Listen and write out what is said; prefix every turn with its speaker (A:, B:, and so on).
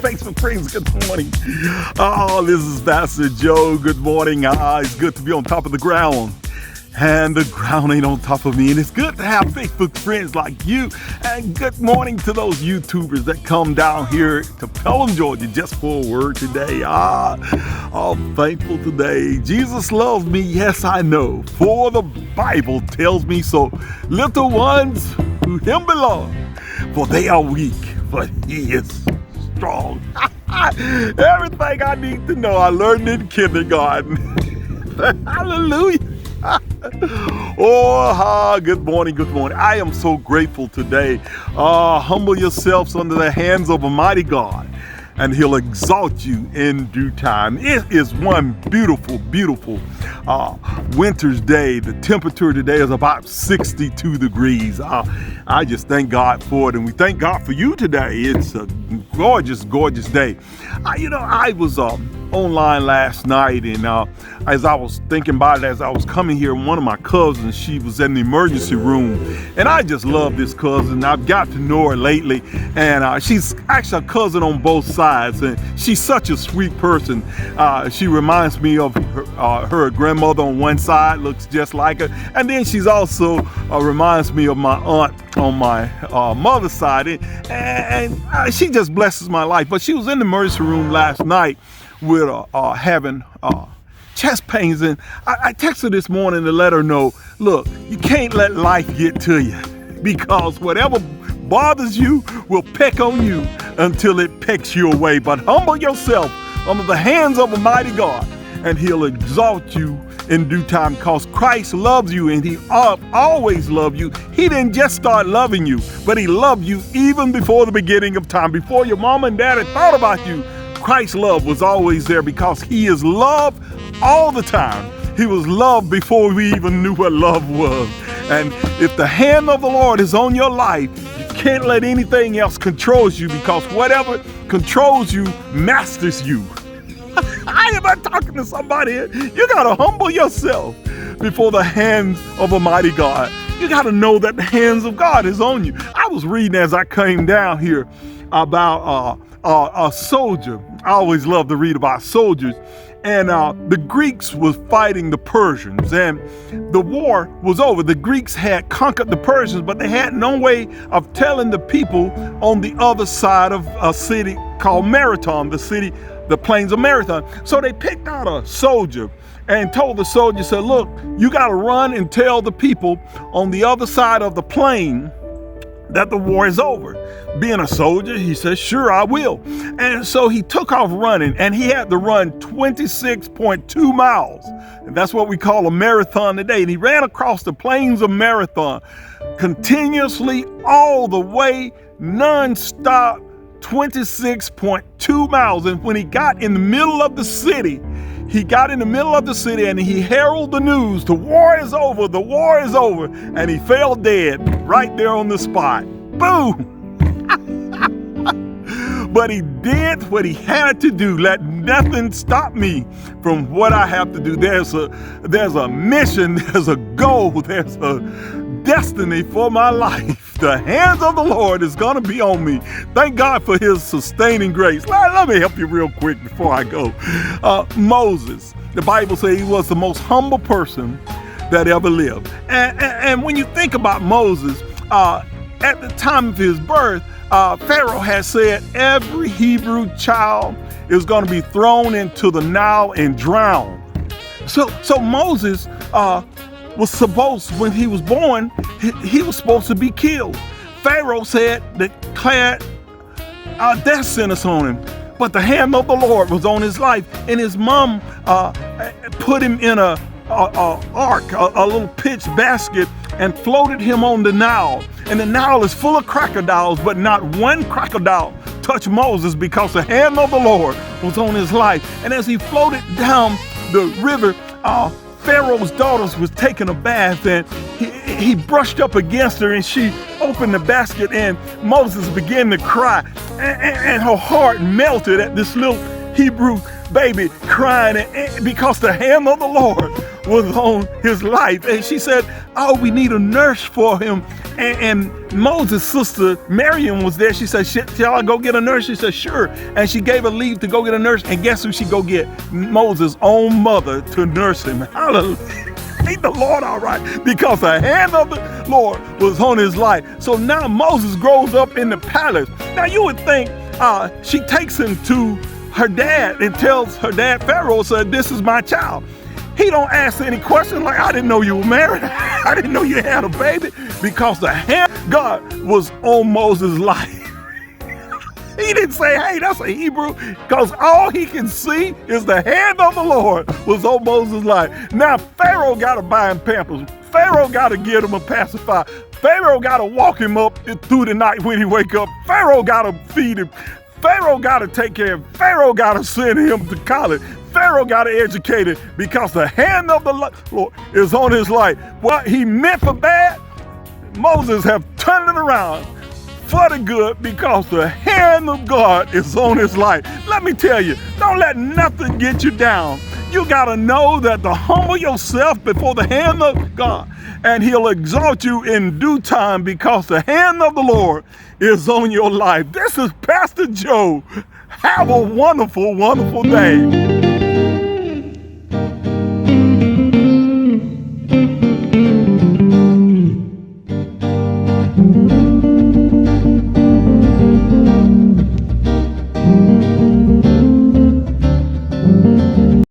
A: Facebook friends, good morning. Oh, this is Pastor Joe. Good morning. It's good to be on top of the ground. And the ground ain't on top of me. And it's good to have Facebook friends like you. And good morning to those YouTubers that come down here to Pelham, Georgia, just for a word today. I'm thankful today. Jesus loves me, yes, I know. For the Bible tells me so. Little ones to him belong. For they are weak, but he is strong. Everything I need to know, I learned in kindergarten. Hallelujah. Good morning, good morning. I am so grateful today. Humble yourselves under the hands of a mighty God, and he'll exalt you in due time. It is one beautiful, beautiful winter's day. The temperature today is about 62 degrees. I just thank God for it, and we thank God for you today. It's a gorgeous, gorgeous day. I was online last night, and as I was thinking about it, as I was coming here, one of my cousins, she was in the emergency room, and I just love this cousin. I've got to know her lately, and she's actually a cousin on both sides, and she's such a sweet person. She reminds me of her grandmother on one side, looks just like her, and then she's also reminds me of my aunt on my mother's side, and she just blesses my life. But she was in the emergency room last night with having chest pains, and I texted her this morning to let her know, look, you can't let life get to you, because whatever bothers you will peck on you until it pecks you away. But humble yourself under the hands of a mighty God, and he'll exalt you in due time, because Christ loves you, and he always loved you. He didn't just start loving you, but he loved you even before the beginning of time. Before your mom and dad had thought about you, Christ's love was always there, because he is love all the time. He was love before we even knew what love was. And if the hand of the Lord is on your life, you can't let anything else control you, because whatever controls you masters you. I am not talking to somebody here. You got to humble yourself before the hands of a mighty God. You got to know that the hands of God is on you. I was reading as I came down here about a soldier. I always love to read about soldiers. And the Greeks was fighting the Persians, and the war was over. The Greeks had conquered the Persians, but they had no way of telling the people on the other side of a city called Marathon, the plains of Marathon. So they picked out a soldier and told the soldier, said, look, you got to run and tell the people on the other side of the plain that the war is over. Being a soldier, he said, sure, I will. And so he took off running, and he had to run 26.2 miles. And that's what we call a marathon today. And he ran across the plains of Marathon continuously all the way, non-stop, 26.2 miles. And when he got in the middle of the city, and he heralded the news, the war is over, the war is over. And he fell dead right there on the spot. Boom! But he did what he had to do. Let nothing stop me from what I have to do. There's a mission, there's a goal, there's a destiny for my life. The hands of the Lord is going to be on me. Thank God for his sustaining grace. Let me help you real quick before I go. Moses, the Bible says he was the most humble person that ever lived. And when you think about Moses, at the time of his birth, Pharaoh had said every Hebrew child is going to be thrown into the Nile and drowned. So Moses was supposed, when he was born, he was supposed to be killed. Pharaoh declared a death sentence on him, but the hand of the Lord was on his life, and his mom put him in a ark, a little pitch basket, and floated him on the Nile. And the Nile is full of crocodiles, but not one crocodile touched Moses, because the hand of the Lord was on his life. And as he floated down the river, Pharaoh's daughters was taking a bath, and he brushed up against her, and she opened the basket, and Moses began to cry, and her heart melted at this little Hebrew baby crying, because the hand of the Lord was on his life. And she said, oh, we need a nurse for him. And Moses' sister, Miriam, was there. She said, shall I go get a nurse? She said, sure. And she gave her leave to go get a nurse. And guess who she go get? Moses' own mother to nurse him. Hallelujah. Ain't the Lord all right? Because the hand of the Lord was on his life. So now Moses grows up in the palace. Now you would think she takes him to her dad and tells her dad, Pharaoh, said, this is my child. He don't ask any questions like, I didn't know you were married. I didn't know you had a baby. Because the hand of God was on Moses' life. He didn't say, hey, that's a Hebrew, because all he can see is the hand of the Lord was on Moses' life. Now, Pharaoh got to buy him Pampers. Pharaoh got to give him a pacifier. Pharaoh got to walk him up through the night when he wake up. Pharaoh got to feed him. Pharaoh got to take care of him. Pharaoh got to send him to college. Pharaoh got to educate him because the hand of the Lord is on his life. What he meant for bad, Moses have turned it around for the good because the hand of God is on his life. Let me tell you, don't let nothing get you down. You got to know that to humble yourself before the hand of God, and he'll exalt you in due time because the hand of the Lord is on your life. This is Pastor Joe. Have a wonderful, wonderful day.